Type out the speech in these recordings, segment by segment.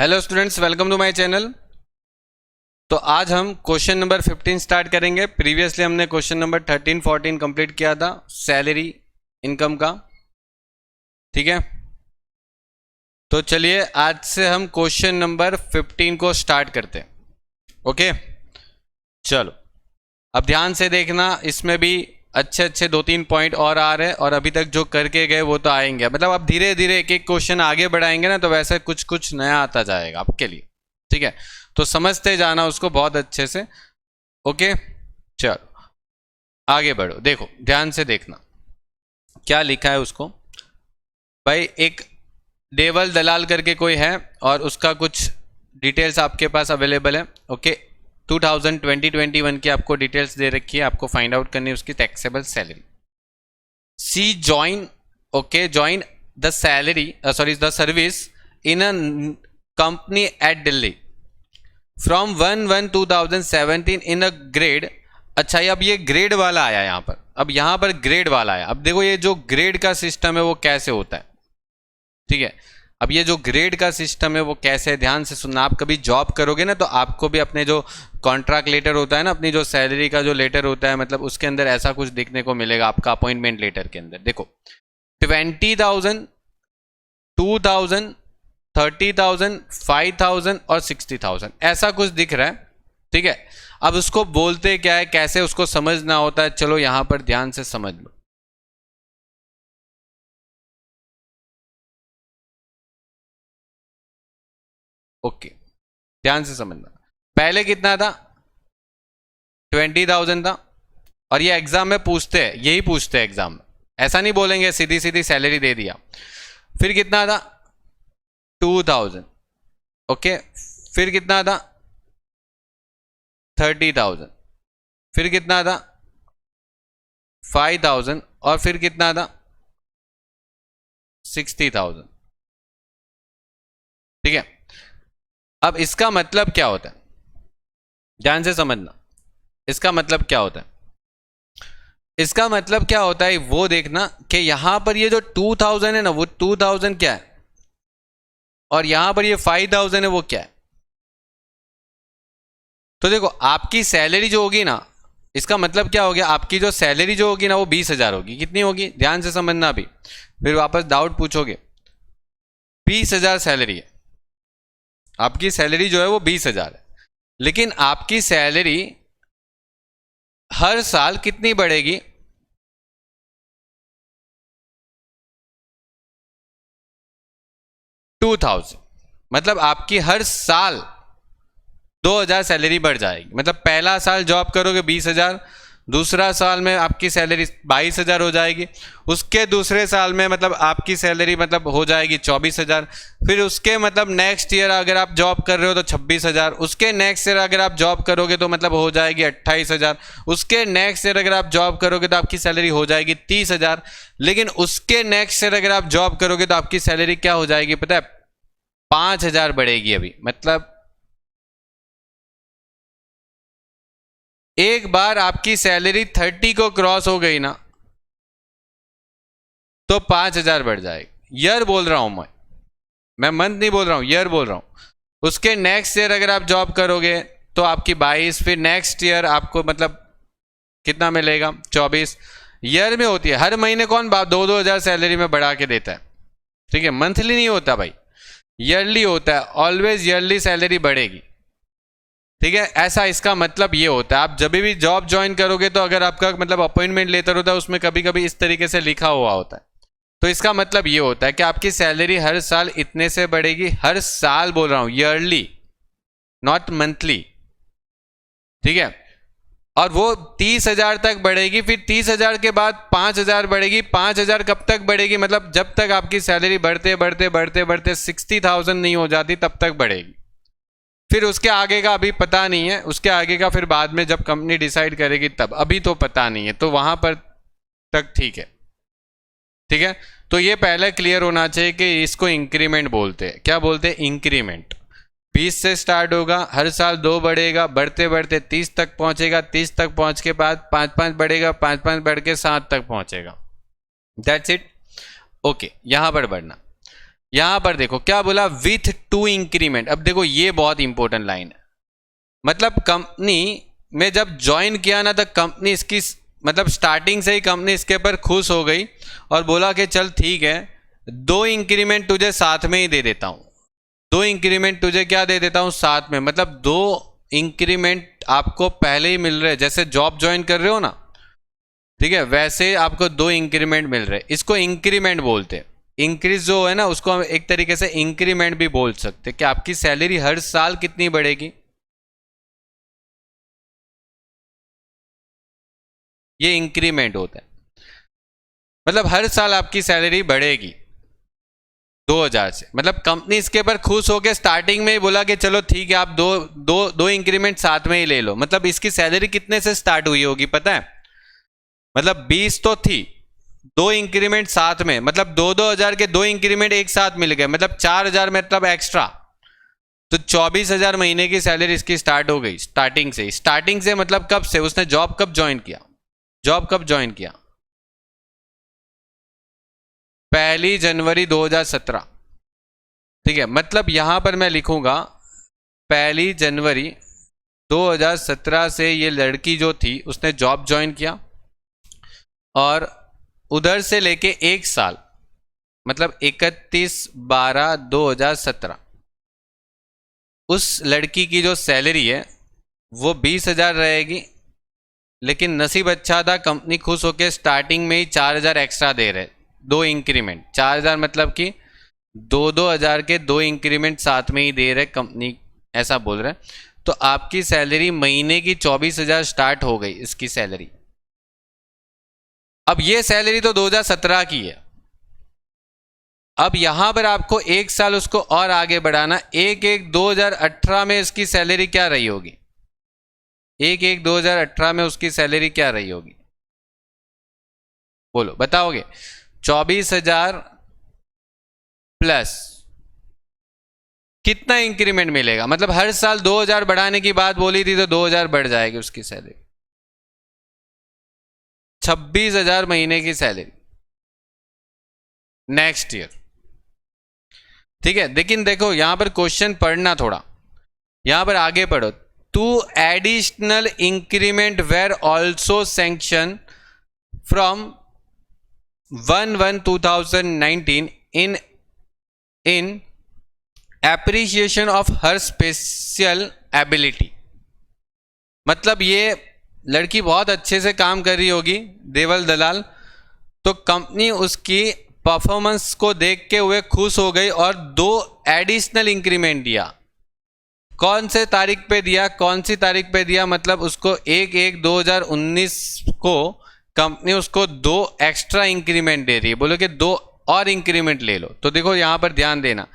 Hello students, welcome to my channel. तो आज हम क्वेश्चन नंबर 15 स्टार्ट करेंगे। प्रीवियसली हमने क्वेश्चन नंबर 13 14 कंप्लीट किया था सैलरी इनकम का। ठीक है, तो चलिए आज से हम क्वेश्चन नंबर 15 को स्टार्ट करते हैं। ओके, चलो अब ध्यान से देखना, इसमें भी अच्छे अच्छे 2-3 पॉइंट और आ रहे हैं और अभी तक जो करके गए वो तो आएंगे। मतलब अब धीरे धीरे एक एक क्वेश्चन आगे बढ़ाएंगे ना, तो वैसे कुछ कुछ नया आता जाएगा आपके लिए। ठीक है, तो समझते जाना उसको बहुत अच्छे से। ओके, चलो आगे बढ़ो। देखो ध्यान से देखना क्या लिखा है उसको। भाई एक देवल दलाल करके कोई है और उसका कुछ डिटेल्स आपके पास अवेलेबल है। ओके, 2020-21 की आपको डिटेल्स दे रखी है, आपको फाइंड आउट करनी है उसकी taxable salary. C join, okay, join the salary the service in a company at Delhi from 1/1/2017 in a grade. अच्छा, अब ये ग्रेड वाला आया यहाँ पर। अब यहाँ पर ग्रेड वाला आया। अब देखो ये जो ग्रेड का सिस्टम है वो कैसे होता है। ठीक है, अब ये जो ग्रेड का सिस्टम है वो कैसे है, ध्यान से सुनना। आप कभी जॉब करोगे ना तो आपको भी अपने जो कॉन्ट्रैक्ट लेटर होता है ना, अपनी जो सैलरी का जो लेटर होता है, मतलब उसके अंदर ऐसा कुछ देखने को मिलेगा आपका अपॉइंटमेंट लेटर के अंदर। देखो 20,000, 2,000, 30,000, 5,000 और 60,000 ऐसा कुछ दिख रहा है। ठीक है, अब उसको बोलते क्या है, कैसे उसको समझना होता है, चलो यहां पर ध्यान से समझ लो। ओके, ध्यान से समझना। पहले कितना था? 20,000 था। और ये एग्जाम में पूछते हैं, यही पूछते हैं एग्जाम में, ऐसा नहीं बोलेंगे सीधी सीधी सैलरी दे दिया। फिर कितना था? 2,000। ओके, फिर कितना था? 30,000। फिर कितना था? 5,000। और फिर कितना था? 60,000। ठीक है, अब इसका मतलब क्या होता है, ध्यान से समझना। इसका मतलब क्या होता है? इसका मतलब क्या होता है वो देखना कि यहां पर ये जो 2,000 है ना, वो 2,000 क्या है, और यहां पर ये 5,000 है वो क्या है। तो देखो आपकी सैलरी जो होगी ना, इसका मतलब क्या हो गया, आपकी जो सैलरी जो होगी ना वो 20,000 होगी। कितनी होगी? ध्यान से समझना। अभी फिर वापस डाउट पूछोगे। 20,000 सैलरी है, आपकी सैलरी जो है वो 20,000 है, लेकिन आपकी सैलरी हर साल कितनी बढ़ेगी? 2,000। मतलब आपकी हर साल 2,000 सैलरी बढ़ जाएगी। मतलब पहला साल जॉब करोगे 20,000, दूसरा साल में आपकी सैलरी 22,000 हो जाएगी, उसके दूसरे साल में मतलब आपकी सैलरी मतलब हो जाएगी 24,000। फिर उसके मतलब नेक्स्ट ईयर अगर आप जॉब कर रहे हो तो 26,000। उसके नेक्स्ट ईयर अगर आप जॉब करोगे तो मतलब हो जाएगी 28,000। उसके नेक्स्ट ईयर अगर आप जॉब करोगे तो आपकी सैलरी हो जाएगी 30,000। लेकिन उसके नेक्स्ट ईयर अगर आप जॉब करोगे तो आपकी सैलरी क्या हो जाएगी पता है? 5,000 बढ़ेगी। अभी मतलब एक बार आपकी सैलरी 30 को क्रॉस हो गई ना तो 5,000 बढ़ जाएगी। ईयर बोल रहा हूं मैं मंथ नहीं बोल रहा हूं, ईयर बोल रहा हूं। उसके नेक्स्ट ईयर अगर आप जॉब करोगे तो आपकी 22, फिर नेक्स्ट ईयर आपको मतलब कितना मिलेगा? 24। ईयर में होती है, हर महीने कौन 2-2 हजार सैलरी में बढ़ा के देता है। ठीक है, मंथली नहीं होता भाई, ईयरली होता है। ऑलवेज ईयरली सैलरी बढ़ेगी। ठीक है, ऐसा इसका मतलब ये होता है। आप जब भी जॉब ज्वाइन करोगे तो अगर आपका मतलब अपॉइंटमेंट लेटर होता है उसमें कभी कभी इस तरीके से लिखा हुआ होता है, तो इसका मतलब ये होता है कि आपकी सैलरी हर साल इतने से बढ़ेगी। हर साल बोल रहा हूं, ईयरली, नॉट मंथली। ठीक है, और वो 30,000 तक बढ़ेगी। फिर 30,000 के बाद 5,000 बढ़ेगी। 5,000 कब तक बढ़ेगी? मतलब जब तक आपकी सैलरी बढ़ते बढ़ते बढ़ते बढ़ते 60,000 नहीं हो जाती तब तक बढ़ेगी। फिर उसके आगे का अभी पता नहीं है, उसके आगे का फिर बाद में जब कंपनी डिसाइड करेगी तब, अभी तो पता नहीं है। तो वहां पर तक ठीक है। ठीक है, तो ये पहले क्लियर होना चाहिए कि इसको इंक्रीमेंट बोलते हैं। क्या बोलते हैं? इंक्रीमेंट। 20 से स्टार्ट होगा, हर साल 2 बढ़ेगा, बढ़ते बढ़ते 30 तक पहुंचेगा, 30 तक पहुंच के बाद 5-5 बढ़ेगा, 5-5 बढ़ के 7 तक पहुंचेगा। That's it. ओके, यहां पर बढ़ना। यहां पर देखो क्या बोला, विथ 2 इंक्रीमेंट। अब देखो ये बहुत इंपॉर्टेंट लाइन है, मतलब कंपनी में जब ज्वाइन किया ना तो कंपनी इसकी मतलब स्टार्टिंग से ही कंपनी इसके ऊपर खुश हो गई और बोला कि चल ठीक है 2 इंक्रीमेंट तुझे साथ में ही दे देता हूं, 2 इंक्रीमेंट तुझे क्या दे देता हूं साथ में, मतलब 2 इंक्रीमेंट आपको पहले ही मिल रहे हैं, जैसे जॉब ज्वाइन कर रहे हो ना, ठीक है, वैसे आपको 2 इंक्रीमेंट मिल रहे हैं। इसको इंक्रीमेंट बोलते हैं। इंक्रीज जो है ना उसको हम एक तरीके से इंक्रीमेंट भी बोल सकते हैं कि आपकी सैलरी हर साल कितनी बढ़ेगी, ये इंक्रीमेंट होता है। मतलब हर साल आपकी सैलरी बढ़ेगी 2000 से, मतलब कंपनी इसके ऊपर खुश होकर स्टार्टिंग में ही बोला कि चलो ठीक है आप दो इंक्रीमेंट साथ में ही ले लो। मतलब इसकी सैलरी कितने से स्टार्ट हुई होगी पता है, मतलब 20 तो थी, 2 इंक्रीमेंट साथ में, मतलब 2-2 हजार के 2 इंक्रीमेंट एक साथ मिल गए, मतलब 4000 मतलब एक्स्ट्रा, तो 24,000 महीने की सैलरी इसकी स्टार्ट हो गई स्टार्टिंग से। स्टार्टिंग से मतलब कब से, उसने जॉब कब ज्वाइन किया, जॉब कब ज्वाइन किया, 1 जनवरी 2017, ठीक है। मतलब यहां पर मैं लिखूंगा 1 जनवरी 2017 से ये लड़की जो थी उसने जॉब ज्वाइन किया, और उधर से लेके 1 साल मतलब 31/12/2017 उस लड़की की जो सैलरी है वो 20,000 रहेगी, लेकिन नसीब अच्छा था कंपनी खुश होकर स्टार्टिंग में ही 4,000 एक्स्ट्रा दे रहे, 2 इंक्रीमेंट, 4,000 मतलब कि 2-2 हजार के 2 इंक्रीमेंट साथ में ही दे रहे कंपनी, ऐसा बोल रहे। तो आपकी सैलरी महीने की 24,000 स्टार्ट हो गई इसकी सैलरी। अब ये सैलरी तो 2017 की है, अब यहां पर आपको 1 साल उसको और आगे बढ़ाना, 1-1-2018 में इसकी सैलरी क्या रही होगी, 1-1-2018 में उसकी सैलरी क्या रही होगी, बोलो बताओगे। 24,000 प्लस कितना इंक्रीमेंट मिलेगा, मतलब हर साल 2,000 बढ़ाने की बात बोली थी तो 2,000 बढ़ जाएगी उसकी सैलरी, 26,000 महीने की सैलरी नेक्स्ट ईयर, ठीक है। लेकिन देखो यहां पर क्वेश्चन पढ़ना थोड़ा, यहां पर आगे पढ़ो, 2 additional increment were also sanction from 1/1/2019 in appreciation of her special ability. मतलब ये लड़की बहुत अच्छे से काम कर रही होगी देवल दलाल, तो कंपनी उसकी परफॉर्मेंस को देख के हुए खुश हो गई और 2 एडिशनल इंक्रीमेंट दिया। कौन से तारीख पे दिया, कौन सी तारीख पे दिया, मतलब उसको 1-1-2019 को कंपनी उसको 2 एक्स्ट्रा इंक्रीमेंट दे रही है, बोलो कि 2 और इंक्रीमेंट ले लो। तो देखो यहां पर ध्यान देना,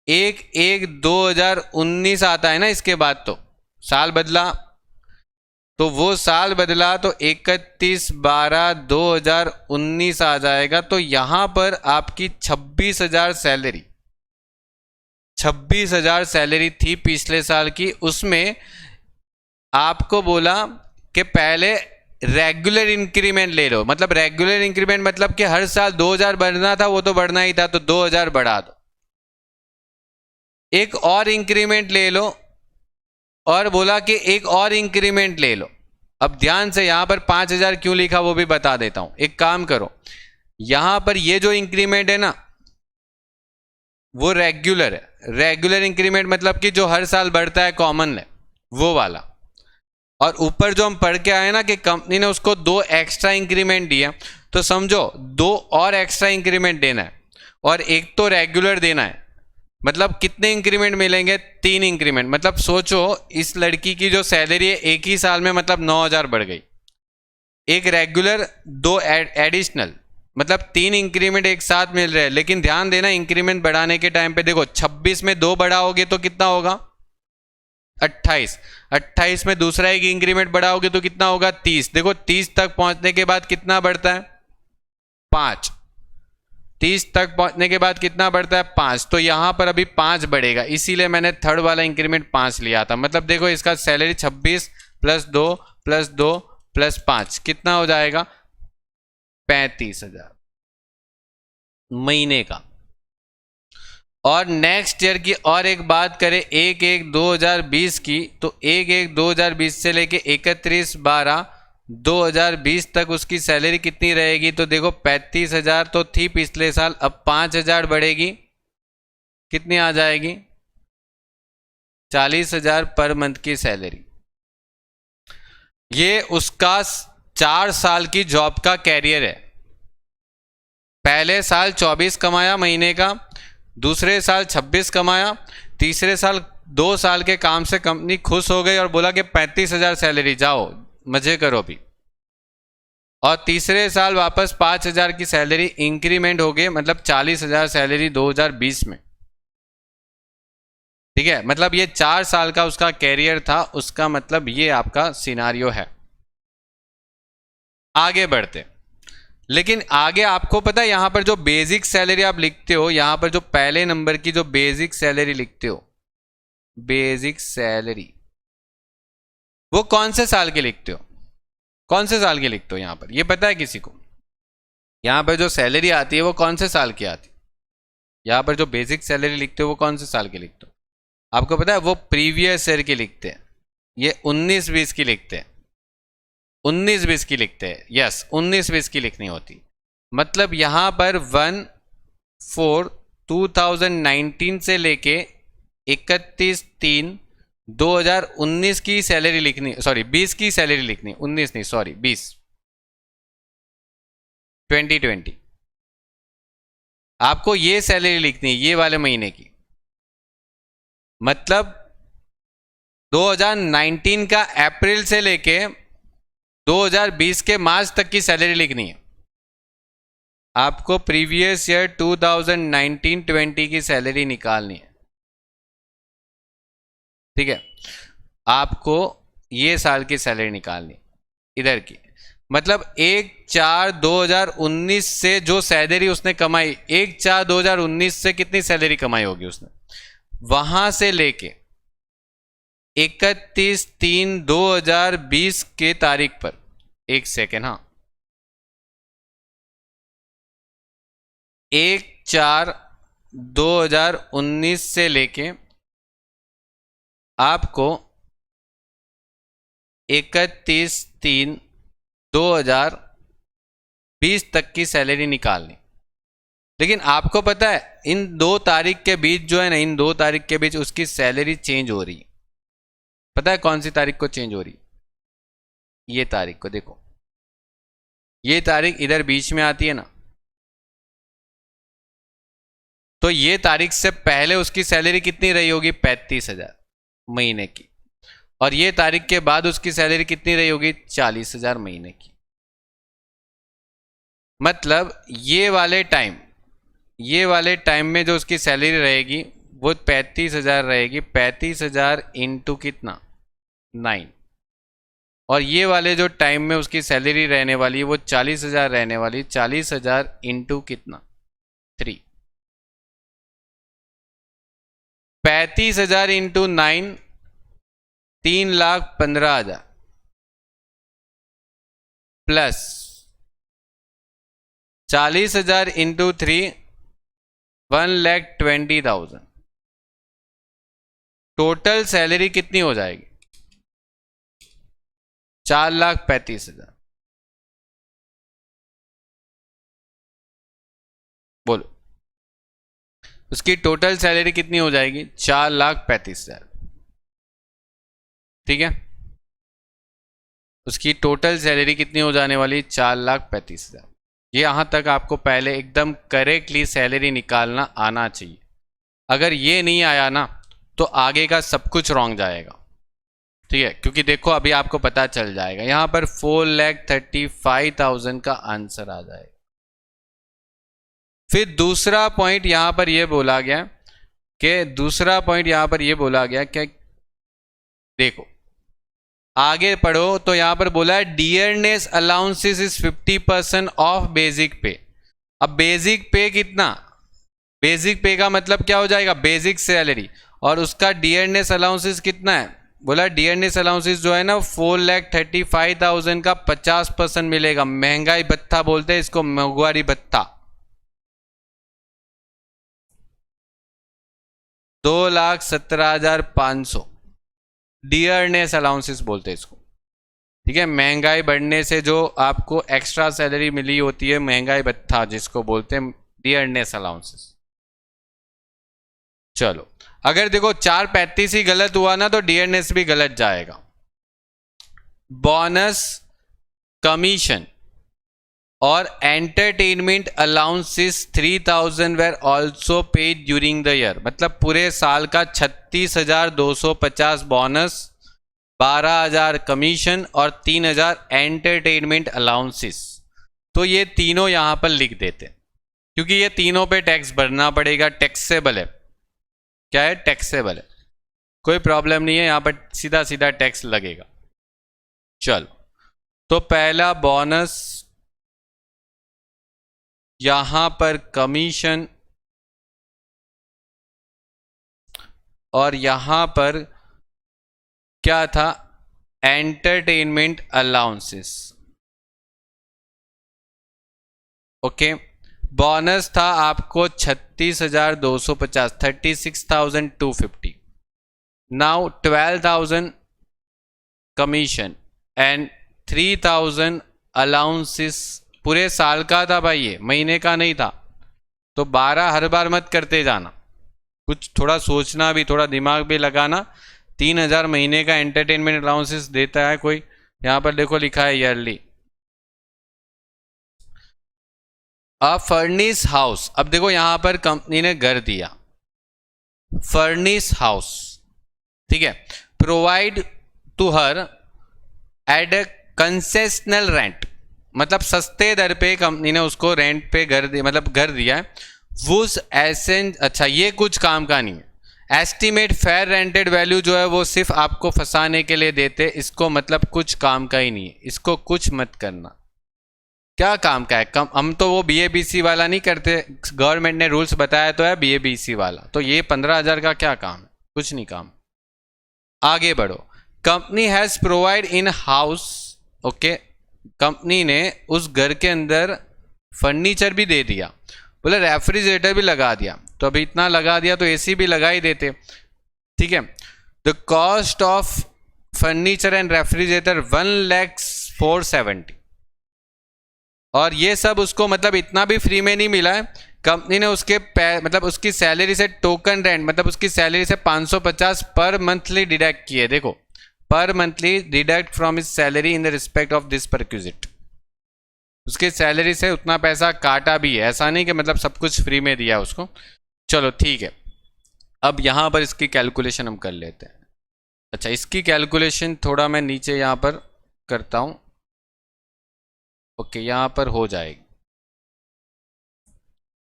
1-1-2019 आता है ना, इसके बाद तो साल बदला, तो वो साल बदला तो 31/12/2019 आ जाएगा। तो यहां पर आपकी 26,000 सैलरी, 26,000 सैलरी थी पिछले साल की, उसमें आपको बोला कि पहले रेगुलर इंक्रीमेंट ले लो। मतलब रेगुलर इंक्रीमेंट मतलब कि हर साल 2,000 बढ़ना था, वो तो बढ़ना ही था, तो 2,000 बढ़ा दो, एक और इंक्रीमेंट ले लो, और बोला कि एक और इंक्रीमेंट ले लो। अब ध्यान से यहां पर 5,000 क्यों लिखा वो भी बता देता हूं। एक काम करो, यहां पर ये जो इंक्रीमेंट है ना वो रेगुलर है, रेगुलर इंक्रीमेंट मतलब कि जो हर साल बढ़ता है, कॉमन है वो वाला। और ऊपर जो हम पढ़ के आए ना कि कंपनी ने उसको 2 एक्स्ट्रा इंक्रीमेंट दिया, तो समझो 2 और एक्स्ट्रा इंक्रीमेंट देना है और एक तो रेगुलर देना है, मतलब कितने इंक्रीमेंट मिलेंगे, 3 इंक्रीमेंट। मतलब सोचो इस लड़की की जो सैलरी है एक ही साल में मतलब 9,000 बढ़ गई, एक रेगुलर 2 एडिशनल, मतलब 3 इंक्रीमेंट एक साथ मिल रहे हैं। लेकिन ध्यान देना इंक्रीमेंट बढ़ाने के टाइम पे देखो 26 में 2 बढ़ाओगे तो कितना होगा, 28, 28 में दूसरा एक इंक्रीमेंट बढ़ाओगे तो कितना होगा, 30। देखो 30 तक पहुंचने के बाद कितना बढ़ता है, 5, 30 तक पहुंचने के बाद कितना बढ़ता है, 5। तो यहां पर अभी 5 बढ़ेगा, इसीलिए मैंने थर्ड वाला इंक्रीमेंट 5 लिया था। मतलब देखो इसका सैलरी 26 + 2 + 2 + 5 कितना हो जाएगा, 35,000 महीने का। और नेक्स्ट ईयर की और एक बात करें 1/1/2020 की, तो 1/1/2020 से लेके 31/12/2020 तक उसकी सैलरी कितनी रहेगी? तो देखो 35,000 तो थी पिछले साल, अब 5,000 बढ़ेगी, कितनी आ जाएगी? 40,000 पर मंथ की सैलरी। ये उसका 4 साल की जॉब का कैरियर है। पहले साल 24 कमाया महीने का, दूसरे साल 26 कमाया, तीसरे साल 2 साल के काम से कंपनी खुश हो गई और बोला कि 35,000 सैलरी, जाओ मजे करो भी। और तीसरे साल वापस 5,000 की सैलरी इंक्रीमेंट हो गई, मतलब 40,000 सैलरी 2020 में। ठीक है, मतलब ये 4 साल का उसका कैरियर था, उसका मतलब ये आपका सिनारियो है। आगे बढ़ते, लेकिन आगे आपको पता है यहां पर जो बेसिक सैलरी आप लिखते हो, यहां पर जो पहले नंबर की जो बेसिक सैलरी लिखते हो, बेसिक सैलरी, वो कौन से साल के लिखते हो? कौन से साल के लिखते हो यहां पर? ये पता है किसी को? यहां पर जो सैलरी आती है वो कौन से साल की आती है? यहां पर जो बेसिक सैलरी लिखते हो वो कौन से साल के लिखते हो? आपको पता है? वो प्रीवियस ईयर की लिखते हैं। ये 19-20 की लिखते हैं, 19-20 की लिखते हैं। यस, 19-20 की लिखनी होती। मतलब यहां पर 1/4/2019 से लेके 31/3/2019 की सैलरी लिखनी, सॉरी 20 की सैलरी लिखनी, 19 नहीं, सॉरी 20, 2020 आपको ये सैलरी लिखनी है, ये वाले महीने की। मतलब 2019 का अप्रैल से लेके 2020 के मार्च तक की सैलरी लिखनी है। आपको प्रीवियस ईयर 2019-20 की सैलरी निकालनी है। ठीक है, आपको ये साल की सैलरी निकालनी इधर की। मतलब 1/4/2019 से जो सैलरी उसने कमाई, 1/4/2019 से कितनी सैलरी कमाई होगी उसने, वहां से लेके 31/3/2020 के तारीख पर, एक सेकेंड, हाँ, 1/4/2019 से लेके आपको 31/3/2020 तक की सैलरी निकालनी। लेकिन आपको पता है इन 2 तारीख के बीच जो है ना, इन 2 तारीख के बीच उसकी सैलरी चेंज हो रही है। पता है कौन सी तारीख को चेंज हो रही? ये तारीख को देखो, ये तारीख इधर बीच में आती है ना, तो ये तारीख से पहले उसकी सैलरी कितनी रही होगी? 35,000 महीने की। और ये तारीख के बाद उसकी सैलरी कितनी रही होगी? 40,000 महीने की। मतलब ये वाले टाइम में जो उसकी सैलरी रहेगी वो 35,000 रहेगी। 35,000 इंटू कितना? 9। और ये वाले जो टाइम में उसकी सैलरी रहने वाली है वो 40,000 रहने वाली। 40,000 इंटू कितना? 3। 35,000 into 9, 3,15,000 plus 40,000 into 3, 1,20,000। Total salary कितनी हो जाएगी? 4,35,000। बोलो, उसकी टोटल सैलरी कितनी हो जाएगी? 4,35,000। ठीक है, उसकी टोटल सैलरी कितनी हो जाने वाली? 4,35,000। ये यहां तक आपको पहले एकदम करेक्टली सैलरी निकालना आना चाहिए। अगर ये नहीं आया ना तो आगे का सब कुछ रॉन्ग जाएगा। ठीक है, क्योंकि देखो अभी आपको पता चल जाएगा यहां पर 4,35,000 का आंसर आ जाएगा। फिर दूसरा पॉइंट यहां पर यह बोला गया कि देखो आगे पढ़ो तो यहां पर बोला है dearness allowances is 50% of basic पे। अब बेसिक पे कितना? बेसिक पे का मतलब क्या हो जाएगा? Basic salary. और उसका डियरनेस अलाउंसेस कितना है? बोला डियरनेस अलाउंसेस जो है ना 4,35,000 का 50% मिलेगा। महंगाई भत्ता बोलते हैं इसको, महंगाई भत्ता। 2,17,500 डियरनेस अलाउंसेस बोलते हैं इसको। ठीक है, महंगाई बढ़ने से जो आपको एक्स्ट्रा सैलरी मिली होती है, महंगाई भत्ता जिसको बोलते हैं, डियरनेस अलाउंसेस। चलो, अगर देखो 435 ही गलत हुआ ना तो डियरनेस भी गलत जाएगा। बोनस, कमीशन और entertainment allowances 3,000 were also paid during the year. मतलब पूरे साल का 36,250 बोनस, 12,000 कमीशन और 3,000 एंटरटेनमेंट अलाउंसेस। तो ये तीनों यहां पर लिख देते हैं क्योंकि ये तीनों पे टैक्स भरना पड़ेगा, टैक्सेबल है। क्या है? टैक्सेबल है, कोई प्रॉब्लम नहीं है, यहां पर सीधा सीधा टैक्स लगेगा। चलो, तो पहला बोनस, यहां पर कमीशन और यहां पर क्या था? Entertainment allowances. ओके, बोनस था आपको 36,250, 36,250। Now 12,000 commission and 3,000 allowances. पूरे साल का था भाई, ये महीने का नहीं था। तो 12 हर बार मत करते जाना, कुछ थोड़ा सोचना भी, थोड़ा दिमाग भी लगाना। 3,000 महीने का एंटरटेनमेंट अलाउंसेस देता है कोई, यहां पर देखो लिखा है ईयरली। अ फर्निश हाउस, अब देखो यहां पर कंपनी ने घर दिया, फर्निश हाउस, ठीक है, provide to her at a concessional rent, मतलब सस्ते दर पे कंपनी ने उसको रेंट पे घर दिया, मतलब घर दिया है। वो एसेंट, अच्छा ये कुछ काम का नहीं है। एस्टिमेट फेयर रेंटेड वैल्यू जो है वो सिर्फ आपको फंसाने के लिए देते, इसको मतलब कुछ काम का ही नहीं है, इसको कुछ मत करना। क्या काम का है? हम तो वो BABC वाला नहीं करते, गवर्नमेंट ने रूल्स बताया तो है BABC वाला, तो ये 15,000 का क्या काम है? कुछ नहीं काम। आगे बढ़ो। Company has provide in house, okay, company ने उस घर के अंदर फर्नीचर भी दे दिया, बोले रेफ्रिजरेटर भी लगा दिया, तो अभी इतना लगा दिया तो AC भी लगा ही देते। ठीक है, the cost of furniture and refrigerator 1,04,70, और ये सब उसको मतलब इतना भी फ्री में नहीं मिला है, कंपनी ने उसके मतलब उसकी सैलरी से टोकन रेंट, मतलब उसकी सैलरी से 550 पर मंथली डिडक्ट किए। देखो, पर monthly deduct from his salary in the respect of this perquisite, उसकी सैलरी से उतना पैसा काटा भी है, ऐसा नहीं कि मतलब सब कुछ फ्री में दिया उसको। चलो ठीक है, अब यहां पर इसकी कैलकुलेशन हम कर लेते हैं। अच्छा, इसकी कैलकुलेशन थोड़ा मैं नीचे यहां पर करता हूं, ओके, यहां पर हो जाएगी।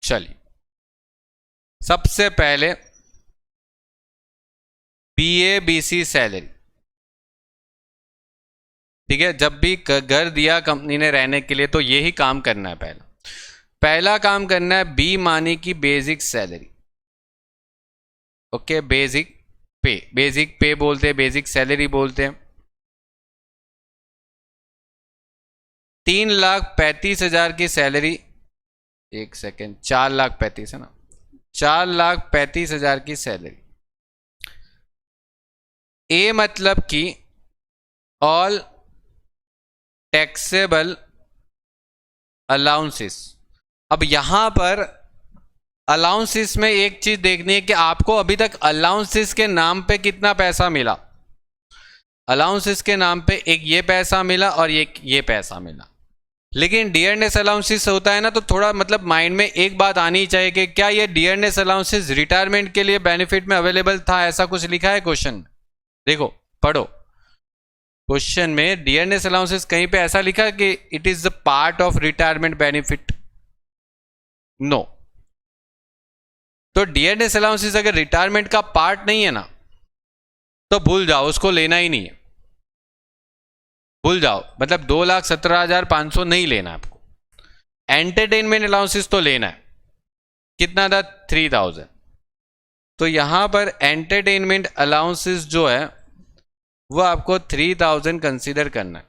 चलिए, सबसे पहले BABC सैलरी, ठीक है, जब भी घर दिया कंपनी ने रहने के लिए तो यही काम करना है। पहला काम करना है B मानी की बेसिक सैलरी, ओके, बेसिक पे, बेसिक पे बोलते हैं, बेसिक सैलरी बोलते हैं। 3,35,000 की सैलरी, एक सेकेंड, 4,35,000 है ना, 4,35,000 की सैलरी। ए मतलब कि ऑल टैक्सेबल अलाउंसेस। अब यहां पर अलाउंसेस में एक चीज देखनी है कि आपको अभी तक अलाउंसेस के नाम पे कितना पैसा मिला। अलाउंसेस के नाम पे एक ये पैसा मिला और एक ये पैसा मिला, लेकिन डियरनेस अलाउंसेस होता है ना, तो थोड़ा मतलब माइंड में एक बात आनी चाहिए कि क्या ये डियरनेस अलाउंसेस रिटायरमेंट के लिए बेनिफिट में अवेलेबल था? ऐसा कुछ लिखा है क्वेश्चन? देखो, पढ़ो क्वेश्चन में, डियरनेस अलाउंसेस कहीं पे ऐसा लिखा कि it is the part of retirement benefit? No. तो डियरनेस अलाउंसेस अगर रिटायरमेंट का पार्ट नहीं है ना, तो भूल जाओ, उसको लेना ही नहीं है, भूल जाओ। मतलब 2,17,500 नहीं लेना आपको। एंटरटेनमेंट अलाउंसेस तो लेना है, कितना था? 3,000। तो यहां पर एंटरटेनमेंट अलाउंसेस जो है वो आपको 3,000 कंसीडर करना है,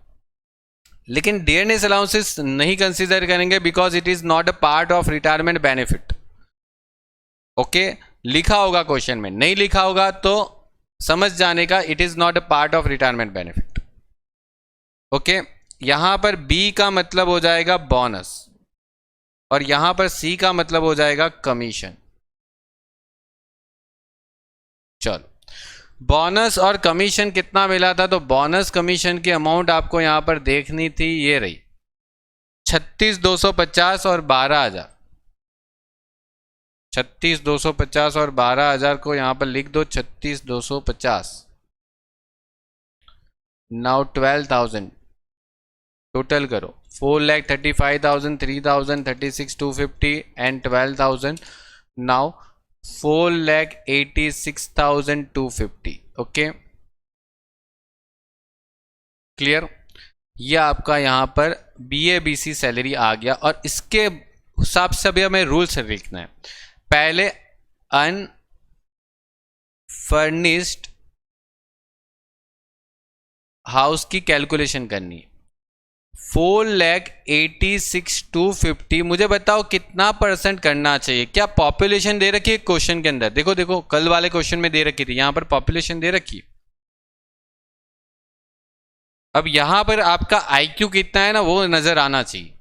लेकिन डियरनेस अलाउंसेस नहीं कंसीडर करेंगे because it is not a part of retirement benefit. Okay, लिखा होगा क्वेश्चन में, नहीं लिखा होगा तो समझ जाने का it is not a part of retirement benefit. Okay, यहां पर बी का मतलब हो जाएगा बोनस और यहां पर सी का मतलब हो जाएगा कमीशन। चलो, बोनस और कमीशन कितना मिला था, तो बोनस कमीशन की अमाउंट आपको यहां पर देखनी थी, ये रही 36,250 और 12,000। 36,250 और 12,000 को यहां पर लिख दो, 36,250 नाउ 12,000 टोटल करो, 4,35,000, 3,000, 36,250 एंड 12,000, नाउ 4,86,250। Okay, clear. ये आपका यहां पर BABC सैलरी आ गया और इसके हिसाब से अभी हमें रूल्स लिखना है। पहले अनफर्निश्ड हाउस की कैलकुलेशन करनी है। 4,86,250, मुझे बताओ कितना परसेंट करना चाहिए। क्या पॉपुलेशन दे रखी है क्वेश्चन के अंदर? देखो देखो, कल वाले क्वेश्चन में दे रखी थी, यहां पर पॉपुलेशन दे रखी है। अब यहां पर आपका IQ कितना है ना, वो नजर आना चाहिए।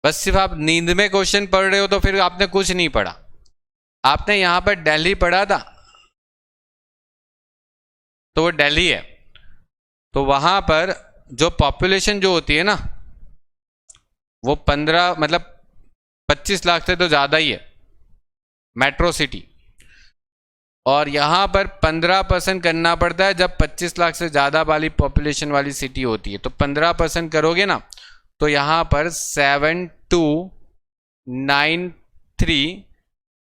बस सिर्फ आप नींद में क्वेश्चन पढ़ रहे हो तो फिर आपने कुछ नहीं पढ़ा। आपने यहां पर दिल्ली पढ़ा था तो वो दिल्ली है, तो वहां पर जो पॉपुलेशन जो होती है ना वो 15 मतलब 25 लाख से तो ज़्यादा ही है मेट्रो सिटी, और यहाँ पर 15% करना पड़ता है जब 25 लाख से ज़्यादा वाली पॉपुलेशन वाली सिटी होती है। तो 15% करोगे ना तो यहाँ पर 7,293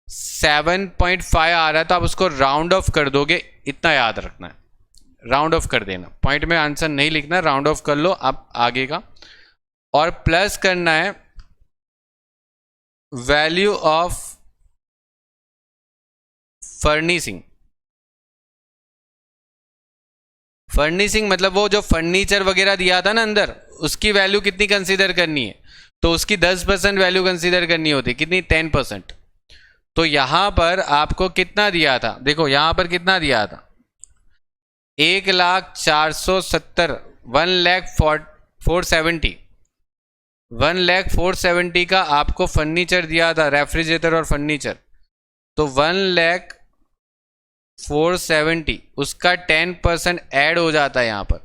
7.5 आ रहा है, तो आप उसको राउंड ऑफ कर दोगे, इतना याद रखना है, राउंड ऑफ कर देना, पॉइंट में आंसर नहीं लिखना, राउंड ऑफ कर लो आप आगे का। और प्लस करना है वैल्यू ऑफ फर्निशिंग। फर्निशिंग मतलब वो जो फर्नीचर वगैरह दिया था ना अंदर, उसकी वैल्यू कितनी कंसीडर करनी है, तो उसकी 10% वैल्यू कंसीडर करनी होती, कितनी, 10%। तो यहां पर आपको कितना दिया था, देखो यहां पर कितना दिया था, 1,470, 1,470, 1,470 का आपको फर्नीचर दिया था, रेफ्रिजरेटर और फर्नीचर। तो 1,470 उसका 10% ऐड हो जाता है यहां पर,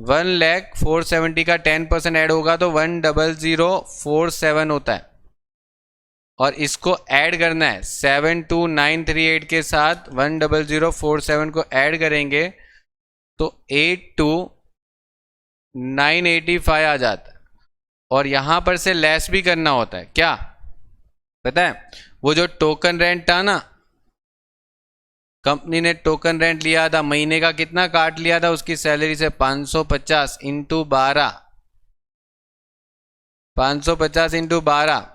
1,470 का 10% ऐड होगा तो 1,00,47 होता है, और इसको ऐड करना है 72938 के साथ 1,00,47 को ऐड करेंगे तो 82,985 आ जाता है। और यहां पर से लेस भी करना होता है, क्या पता है, वो जो टोकन रेंट था ना, कंपनी ने टोकन रेंट लिया था, महीने का कितना काट लिया था उसकी सैलरी से, 550 इंटू 12, 550 इंटू 12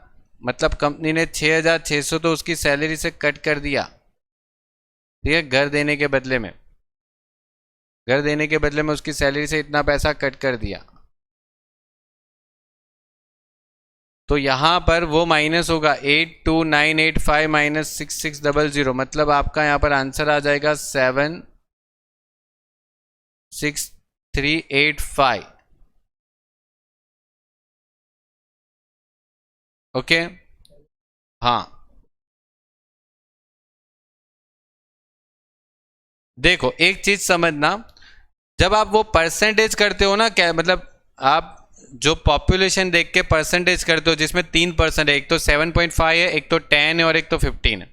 मतलब कंपनी ने 6,600 तो उसकी सैलरी से कट कर दिया, ठीक है, घर देने के बदले में, घर देने के बदले में उसकी सैलरी से इतना पैसा कट कर दिया। तो यहां पर वो माइनस होगा 82,985 माइनस 6600, मतलब आपका यहां पर आंसर आ जाएगा 7,6385। ओके, हाँ देखो एक चीज समझना, जब आप वो परसेंटेज करते हो ना, क्या मतलब आप जो पॉपुलेशन देख के परसेंटेज करते हो जिसमें 3% है, एक तो 7.5 है, एक तो 10 है और एक तो 15 है,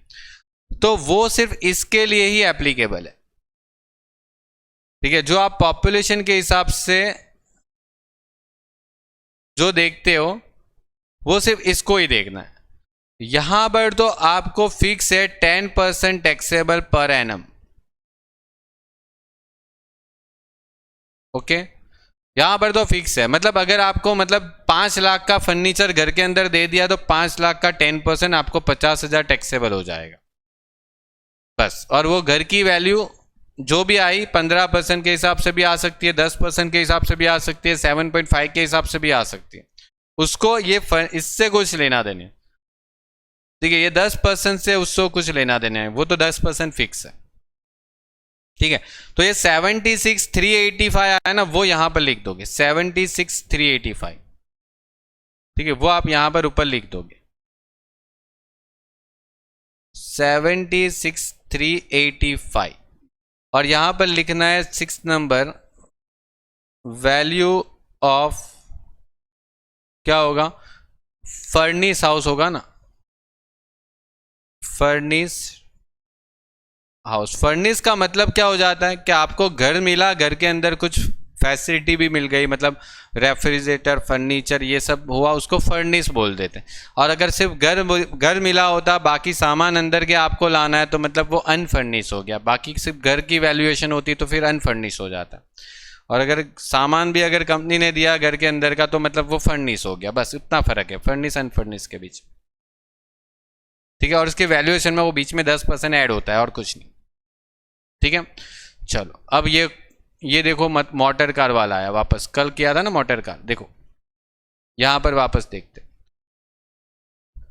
तो वो सिर्फ इसके लिए ही एप्लीकेबल है, ठीक है। जो आप पॉपुलेशन के हिसाब से जो देखते हो वो सिर्फ इसको ही देखना है। यहां पर तो आपको फिक्स है 10% टैक्सेबल पर एनम, ओके, यहां पर तो फिक्स है, मतलब अगर आपको मतलब 5 लाख का फर्नीचर घर के अंदर दे दिया तो 5 लाख का 10% आपको 50,000 टैक्सेबल हो जाएगा बस। और वो घर की वैल्यू जो भी आई 15% के हिसाब से भी आ सकती है, 10% के हिसाब से भी आ सकती है, 7.5 के हिसाब से भी आ सकती है, उसको ये इससे कुछ लेना देने। ठीक है, ये 10% से उसको कुछ लेना देना है, वो तो 10% फिक्स है। ठीक है, तो ये 76,385 आया ना, वो यहां पर लिख दोगे 76,385। ठीक है, वो आप यहां पर ऊपर लिख दोगे 76,385, और यहां पर लिखना है 6 नंबर, वैल्यू ऑफ क्या होगा, फर्निश हाउस होगा ना, फर्निश हाउस। फर्निश का मतलब क्या हो जाता है कि आपको घर मिला, घर के अंदर कुछ फैसिलिटी भी मिल गई, मतलब रेफ्रिजरेटर, फर्नीचर, ये सब हुआ, उसको फर्निश बोल देते हैं। और अगर सिर्फ घर मिला होता, बाकी सामान अंदर के आपको लाना है, तो मतलब वो अनफर्निश हो गया। बाकी सिर्फ घर की वैल्यूएशन होती तो फिर अनफर्निश हो जाता। और अगर सामान भी अगर कंपनी ने दिया घर के अंदर का, तो मतलब वो फर्निश हो गया। बस इतना फर्क है फर्निश अनफर्निश के बीच। ठीक है, और इसके वैल्यूएशन में वो बीच में 10% ऐड होता है और कुछ नहीं। ठीक है, चलो अब ये देखो, मत मोटर कार वाला आया वापस, कल किया था ना मोटर कार, देखो यहां पर वापस देखते।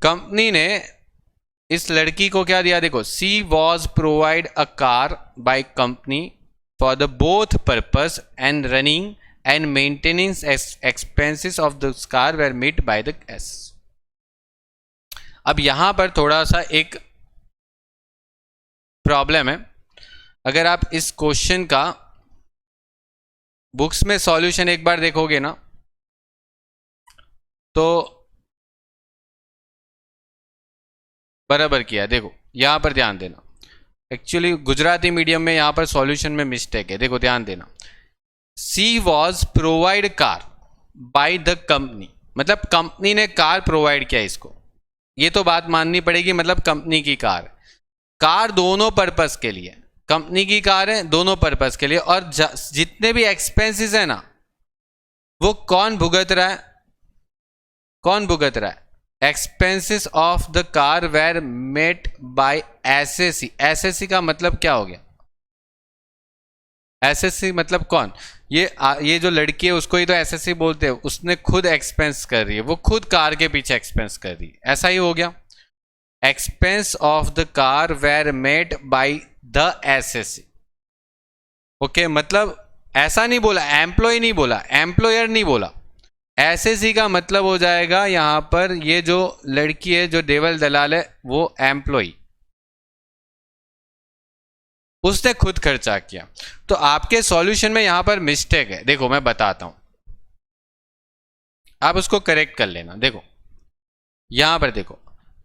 कंपनी ने इस लड़की को क्या दिया, देखो, she was provide a car by company for the both purpose and running and maintenance expenses of the car were met by the S. अब यहां पर थोड़ा सा एक प्रॉब्लम है। अगर आप इस क्वेश्चन का बुक्स में सॉल्यूशन एक बार देखोगे ना, तो बराबर किया। देखो यहां पर ध्यान देना, एक्चुअली गुजराती मीडियम में यहां पर सॉल्यूशन में मिस्टेक है। देखो ध्यान देना, she was provide car by the company, मतलब कंपनी ने कार प्रोवाइड किया इसको, ये तो बात माननी पड़ेगी, मतलब कंपनी की कार। कार दोनों पर्पस के लिए, कंपनी की कार है दोनों पर्पस के लिए। और जितने भी एक्सपेंसेस है ना, वो कौन भुगत रहा है, कौन भुगत रहा है, expenses of the car were met by SSC. SSC का मतलब क्या हो गया, एसएससी मतलब कौन, ये जो लड़की है उसको ही तो एसएससी बोलते हैं। उसने खुद एक्सपेंस कर रही है, वो खुद कार के पीछे एक्सपेंस कर रही है, ऐसा ही हो गया। Expense of the car were made by the assessee. Okay, मतलब ऐसा नहीं बोला, एम्प्लॉय नहीं बोला, एम्प्लॉयर नहीं बोला। एसएससी का मतलब हो जाएगा यहां पर, ये जो लड़की है, जो देवल दलाल है, वो एम्प्लॉय, उसने खुद खर्चा किया। तो आपके सॉल्यूशन में यहां पर मिस्टेक है। देखो मैं बताता हूं, आप उसको करेक्ट कर लेना। देखो यहां पर देखो,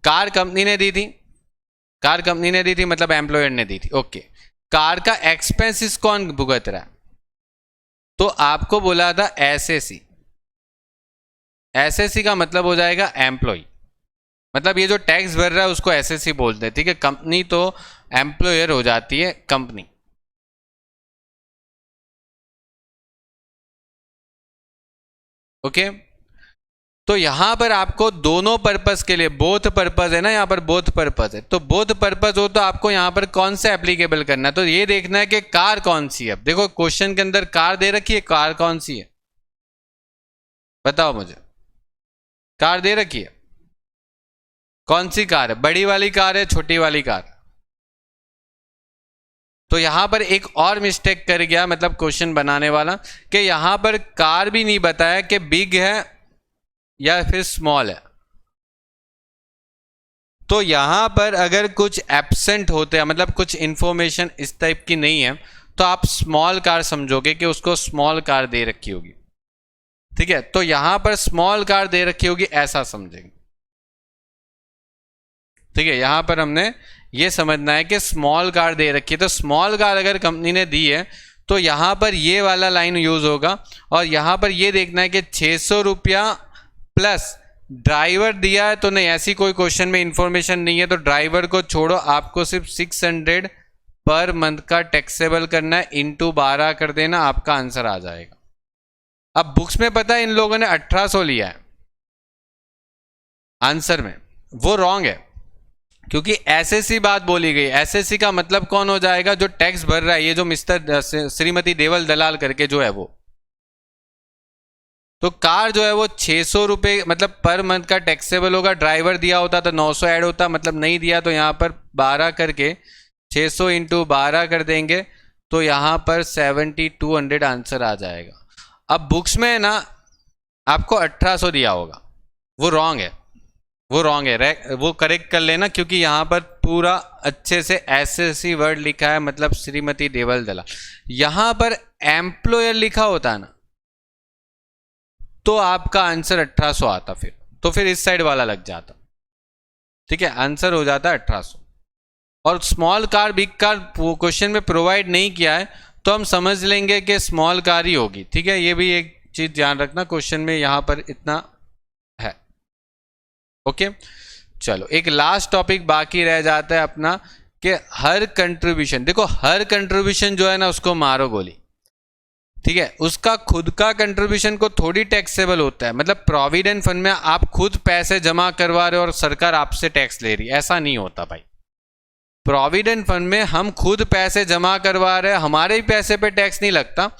कार कंपनी ने दी थी, कार कंपनी ने दी थी मतलब एम्प्लॉयर ने दी थी। ओके, कार का एक्सपेंसेस कौन भुगत रहा है, तो आपको बोला था एसएससी। एसएससी का मतलब हो जाएगा एम्प्लॉय, मतलब ये जो टैक्स भर रहा है उसको एसएससी बोलते हैं। ठीक है, कंपनी तो एम्प्लॉयर हो जाती है कंपनी। ओके, तो यहां पर आपको दोनों पर्पस के लिए, बोथ पर्पस है ना, यहां पर बोथ पर्पस है, तो बोथ पर्पस हो तो आपको यहां पर कौन सा एप्लीकेबल करना है, तो ये देखना है कि कार कौन सी है। अब देखो क्वेश्चन के अंदर कार दे रखी है, कार कौन सी है बताओ मुझे, कार दे रखी है, कौन सी कार है, बड़ी वाली कार है, छोटी वाली कार। तो यहां पर एक और मिस्टेक कर गया, मतलब क्वेश्चन बनाने वाला, कि यहां पर कार भी नहीं बताया कि बिग है या फिर स्मॉल है। तो यहां पर अगर कुछ एब्सेंट होते हैं, मतलब कुछ इंफॉर्मेशन इस टाइप की नहीं है, तो आप स्मॉल कार समझोगे कि उसको स्मॉल कार दे रखी होगी। ठीक है, तो यहां पर स्मॉल कार दे रखी होगी ऐसा समझेंगे। ठीक है, यहां पर हमने ये समझना है कि स्मॉल कार दे रखी है, तो स्मॉल कार अगर कंपनी ने दी है तो यहां पर ये वाला लाइन यूज होगा। और यहां पर ये देखना है कि 600 रुपया प्लस ड्राइवर दिया है तो नहीं, ऐसी कोई क्वेश्चन में इंफॉर्मेशन नहीं है, तो ड्राइवर को छोड़ो, आपको सिर्फ 600 पर मंथ का टैक्सेबल करना है, इंटू 12 कर देना, आपका आंसर आ जाएगा। अब बुक्स में पता है इन लोगों ने 1800 लिया है आंसर में, वो रॉन्ग है, क्योंकि एसएससी बात बोली गई। एसएससी का मतलब कौन हो जाएगा, जो टैक्स भर रहा है, ये जो मिस्टर श्रीमती देवल दलाल करके जो है वो। तो कार जो है वो 600 रुपये मतलब पर मंथ का टैक्सेबल होगा। ड्राइवर दिया होता तो 900 ऐड होता, मतलब नहीं दिया तो यहाँ पर 12 करके 600 इंटू 12 कर देंगे तो यहाँ पर 7200 आंसर आ जाएगा। अब बुक्स में ना आपको 1800 दिया होगा, वो रॉन्ग है, वो रॉन्ग है, वो करेक्ट कर लेना, क्योंकि यहाँ पर पूरा अच्छे से ऐसे वर्ड लिखा है, मतलब श्रीमती देवल दलाल। यहाँ पर एम्प्लॉयर लिखा होता ना तो आपका आंसर 1800 आता, फिर इस साइड वाला लग जाता। ठीक है, आंसर हो जाता है 1800। और small car big car question में प्रोवाइड नहीं किया है तो हम समझ लेंगे कि स्मॉल कार ही होगी। ठीक है, ये भी एक चीज ध्यान रखना, क्वेश्चन में यहां पर इतना है। ओके, चलो एक लास्ट टॉपिक बाकी रह जाता है अपना कि हर कंट्रीब्यूशन, देखो हर कंट्रीब्यूशन जो है ना उसको मारो गोली। ठीक है, उसका खुद का कंट्रीब्यूशन को थोड़ी टैक्सेबल होता है, मतलब प्रोविडेंट फंड में आप खुद पैसे जमा करवा रहे हो और सरकार आपसे टैक्स ले रही है, ऐसा नहीं होता भाई। प्रोविडेंट फंड में हम खुद पैसे जमा करवा रहे हैं, हमारे ही पैसे पे टैक्स नहीं लगता।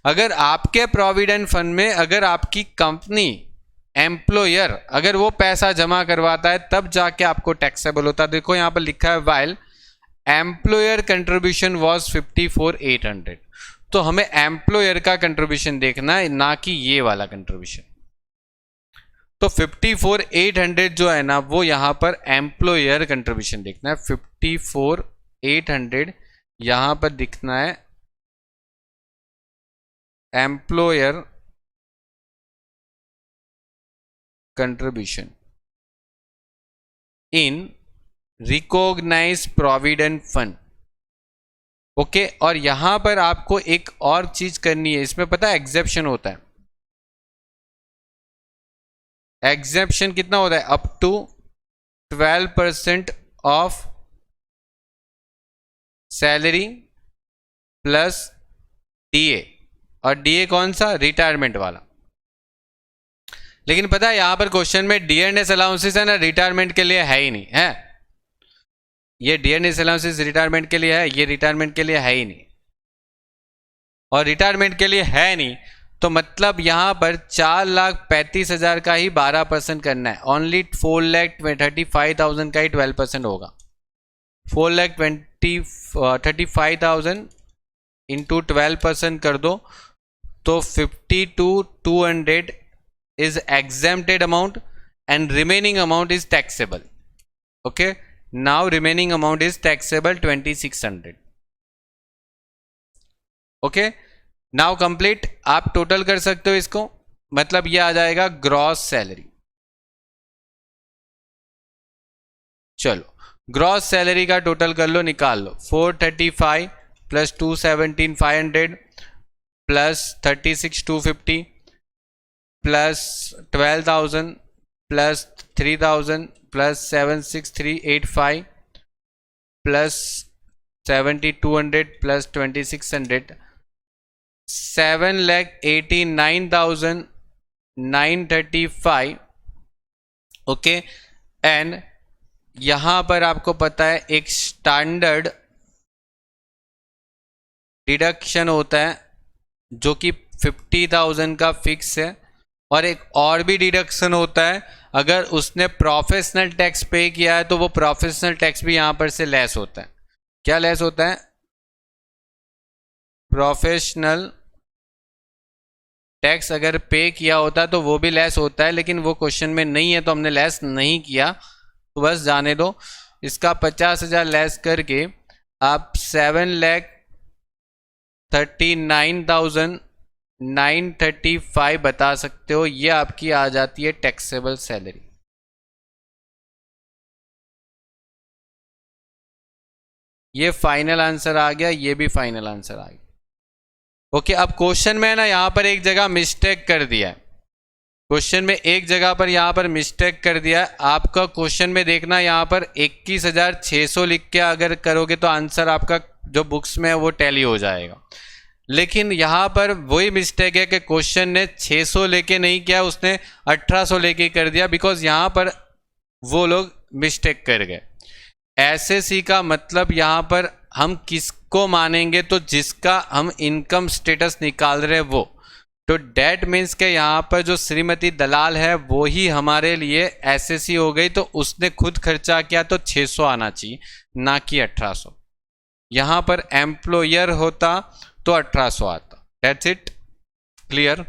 अगर आपके प्रोविडेंट फंड में अगर आपकी कंपनी एम्प्लॉयर अगर वो पैसा जमा करवाता है तब जाके आपको टैक्सेबल होता है। देखो यहाँ पर लिखा है वाइल एम्प्लॉयर कंट्रीब्यूशन वाज 54,800, तो हमें एम्प्लॉयर का कंट्रीब्यूशन देखना है, ना कि ये वाला कंट्रीब्यूशन। तो 54,800 जो है ना वो यहां पर एम्प्लॉयर कंट्रीब्यूशन देखना है। 54,800 यहां पर दिखना है employer contribution in recognised provident fund. Okay, और यहां पर आपको एक और चीज करनी है, इसमें पता है एग्जेप्शन होता है। एग्जेप्शन कितना होता है? Up to 12% of salary plus DA, और डीए कौन सा? रिटायरमेंट वाला। लेकिन पता है यहां पर क्वेश्चन में डीएनएस अलाउंसेस है ना, रिटायरमेंट के लिए है ही नहीं है। ये डीएनएस अलाउंसेस रिटायरमेंट के लिए है, ये रिटायरमेंट के लिए है ही नहीं, और रिटायरमेंट के लिए है नहीं तो मतलब यहां पर 4,35,000 का ही 12% करना है। ओनली 4,35,000 का ही 12% होगा। 4,35,000 इंटू 12% कर दो तो 52,200 is exempted amount and remaining amount is taxable. Okay, now remaining amount is taxable 2,600. Okay, now complete. आप टोटल कर सकते हो इसको, मतलब ये आ जाएगा ग्रॉस सैलरी। चलो ग्रॉस सैलरी का टोटल कर लो, निकाल लो। 435 plus 217,500 plus 36,250 plus 12,000 plus 3,000 plus 76385 plus 7,200 plus 2,600 7,89,935। Okay, and यहां पर आपको पता है एक स्टैंडर्ड डिडक्शन होता है जो कि 50,000 का फिक्स है, और एक और भी डिडक्शन होता है अगर उसने प्रोफेशनल टैक्स पे किया है तो वो प्रोफेशनल टैक्स भी यहां पर से लेस होता है। क्या लेस होता है? प्रोफेशनल टैक्स अगर पे किया होता है तो वो भी लेस होता है, लेकिन वो क्वेश्चन में नहीं है तो हमने लेस नहीं किया, तो बस जाने दो। इसका 50,000 लेस करके आप 7,39,935 बता सकते हो। ये आपकी आ जाती है टैक्सेबल सैलरी। ये फाइनल आंसर आ गया, ये भी फाइनल आंसर आ गया। ओके, अब क्वेश्चन में ना यहां पर एक जगह मिस्टेक कर दिया है, क्वेश्चन में एक जगह पर यहां पर मिस्टेक कर दिया है। आपका क्वेश्चन में देखना यहां पर 21,600 लिख के अगर करोगे तो आंसर आपका जो बुक्स में है वो टैली हो जाएगा, लेकिन यहां पर वही मिस्टेक है कि क्वेश्चन ने 600 लेके नहीं किया, उसने 1800 लेके कर दिया, बिकॉज यहां पर वो लोग मिस्टेक कर गए। एसएससी का मतलब यहां पर हम किसको मानेंगे? तो जिसका हम इनकम स्टेटस निकाल रहे हैं वो। तो डेट मीन्स के यहाँ पर जो श्रीमती दलाल है वो ही हमारे लिए एसएससी हो गई, तो उसने खुद खर्चा किया तो 600 आना चाहिए, ना कि 1800। यहाँ पर एम्प्लॉयर होता तो 1800 आता। That's it, clear.